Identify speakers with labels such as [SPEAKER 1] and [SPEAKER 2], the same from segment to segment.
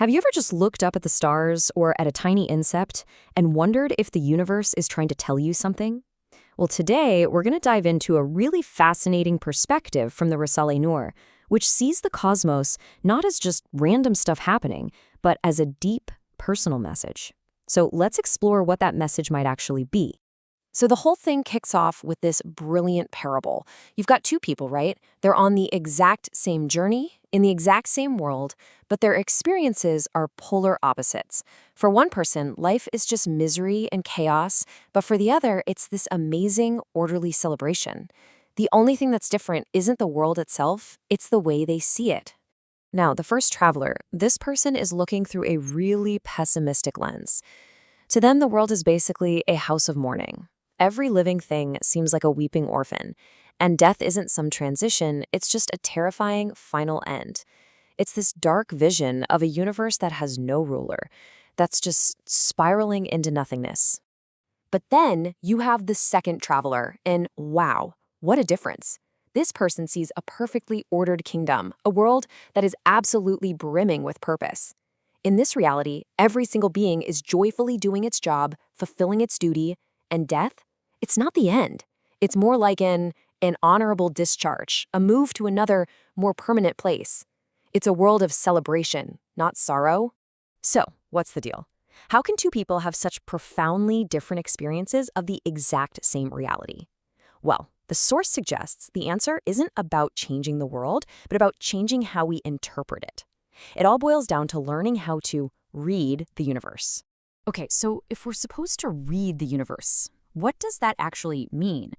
[SPEAKER 1] Have you ever just looked up at the stars or at a tiny insect and wondered if the universe is trying to tell you something? Well, today we're going to dive into a really fascinating perspective from the Risale Nur, which sees the cosmos not as just random stuff happening, but as a deep, personal message. So let's explore what that message might actually be.
[SPEAKER 2] So the whole thing kicks off with this brilliant parable. You've got two people, right? They're on the exact same journey, in the exact same world, but their experiences are polar opposites. For one person, life is just misery and chaos, but for the other, it's this amazing, orderly celebration. The only thing that's different isn't the world itself, it's the way they see it. Now, the first traveler, this person is looking through a really pessimistic lens. To them, the world is basically a house of mourning. Every living thing seems like a weeping orphan, and death isn't some transition, it's just a terrifying final end. It's this dark vision of a universe that has no ruler, that's just spiraling into nothingness. But then you have the second traveler, and wow, what a difference. This person sees a perfectly ordered kingdom, a world that is absolutely brimming with purpose. In this reality, every single being is joyfully doing its job, fulfilling its duty, and death? It's not the end. It's more like an honorable discharge, a move to another, more permanent place. It's a world of celebration, not sorrow. So, what's the deal? How can two people have such profoundly different experiences of the exact same reality? Well, the source suggests the answer isn't about changing the world, but about changing how we interpret it. It all boils down to learning how to read the universe.
[SPEAKER 1] Okay, so if we're supposed to read the universe, what does that actually mean?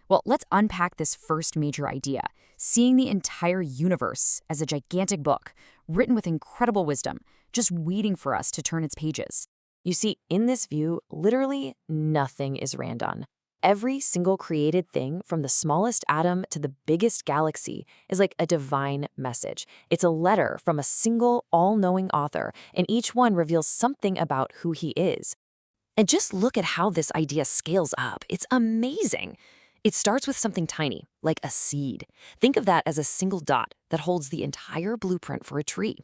[SPEAKER 1] Well, let's unpack this first major idea, seeing the entire universe as a gigantic book, written with incredible wisdom, just waiting for us to turn its pages.
[SPEAKER 2] You see, in this view, literally nothing is random. Every single created thing, from the smallest atom to the biggest galaxy, is like a divine message. It's a letter from a single, all-knowing author, and each one reveals something about who he is. And just look at how this idea scales up. It's amazing. It starts with something tiny, like a seed. Think of that as a single dot that holds the entire blueprint for a tree.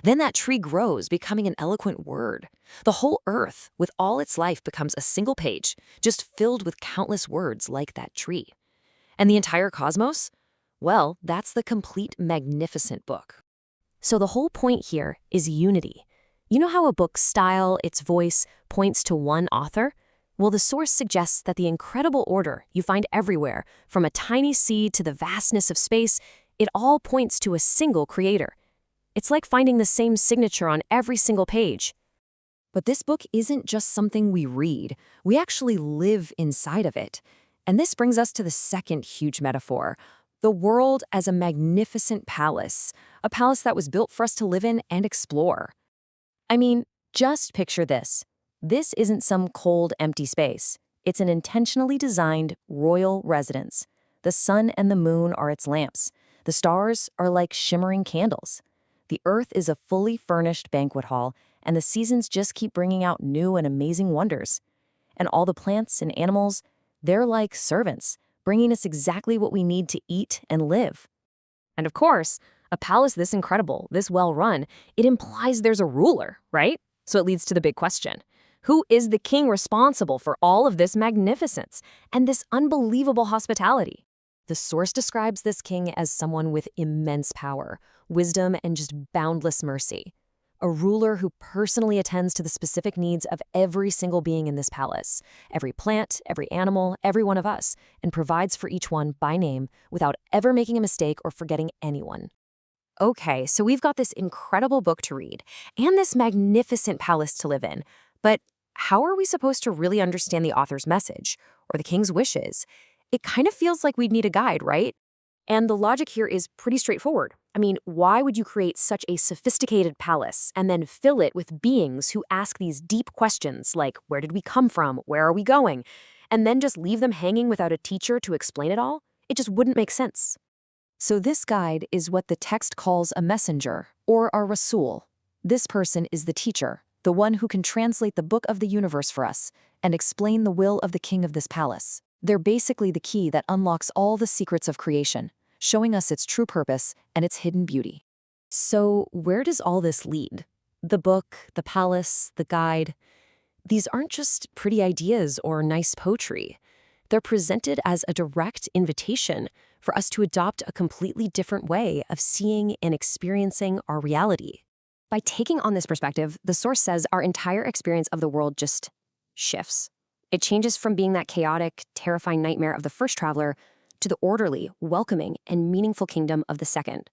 [SPEAKER 2] Then that tree grows, becoming an eloquent word. The whole earth, with all its life, becomes a single page, just filled with countless words like that tree. And the entire cosmos? Well, that's the complete magnificent book. So the whole point here is unity. You know how a book's style, its voice, points to one author? Well, the source suggests that the incredible order you find everywhere, from a tiny seed to the vastness of space, it all points to a single creator. It's like finding the same signature on every single page. But this book isn't just something we read. We actually live inside of it. And this brings us to the second huge metaphor, the world as a magnificent palace, a palace that was built for us to live in and explore. I mean, just picture this. This isn't some cold, empty space. It's an intentionally designed royal residence. The sun and the moon are its lamps. The stars are like shimmering candles. The earth is a fully furnished banquet hall, and the seasons just keep bringing out new and amazing wonders. And all the plants and animals, they're like servants, bringing us exactly what we need to eat and live. And of course, a palace this incredible, this well-run, it implies there's a ruler, right? So it leads to the big question. Who is the king responsible for all of this magnificence and this unbelievable hospitality? The source describes this king as someone with immense power, wisdom, and just boundless mercy. A ruler who personally attends to the specific needs of every single being in this palace, every plant, every animal, every one of us, and provides for each one by name without ever making a mistake or forgetting anyone. Okay, so we've got this incredible book to read and this magnificent palace to live in, but how are we supposed to really understand the author's message or the king's wishes? It kind of feels like we'd need a guide, right? And the logic here is pretty straightforward. I mean, why would you create such a sophisticated palace and then fill it with beings who ask these deep questions like, where did we come from? Where are we going? And then just leave them hanging without a teacher to explain it all? It just wouldn't make sense. So this guide is what the text calls a messenger, or a rasul. This person is the teacher, the one who can translate the book of the universe for us and explain the will of the king of this palace. They're basically the key that unlocks all the secrets of creation, showing us its true purpose and its hidden beauty. So where does all this lead?
[SPEAKER 1] The book, the palace, the guide, these aren't just pretty ideas or nice poetry. They're presented as a direct invitation for us to adopt a completely different way of seeing and experiencing our reality. By taking on this perspective, the source says our entire experience of the world just shifts. It changes from being that chaotic, terrifying nightmare of the first traveler to the orderly, welcoming, and meaningful kingdom of the second.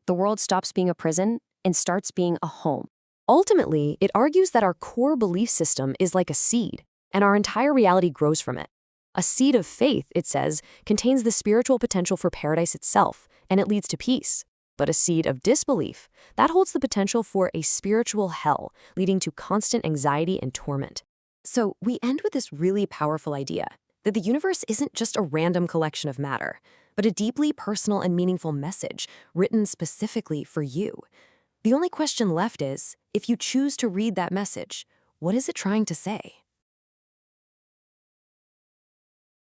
[SPEAKER 1] The world stops being a prison and starts being a home. Ultimately, it argues that our core belief system is like a seed, and our entire reality grows from it. A seed of faith, it says, contains the spiritual potential for paradise itself, and it leads to peace. But a seed of disbelief, that holds the potential for a spiritual hell, leading to constant anxiety and torment. So we end with this really powerful idea that the universe isn't just a random collection of matter, but a deeply personal and meaningful message written specifically for you. The only question left is, if you choose to read that message, what is it trying to say?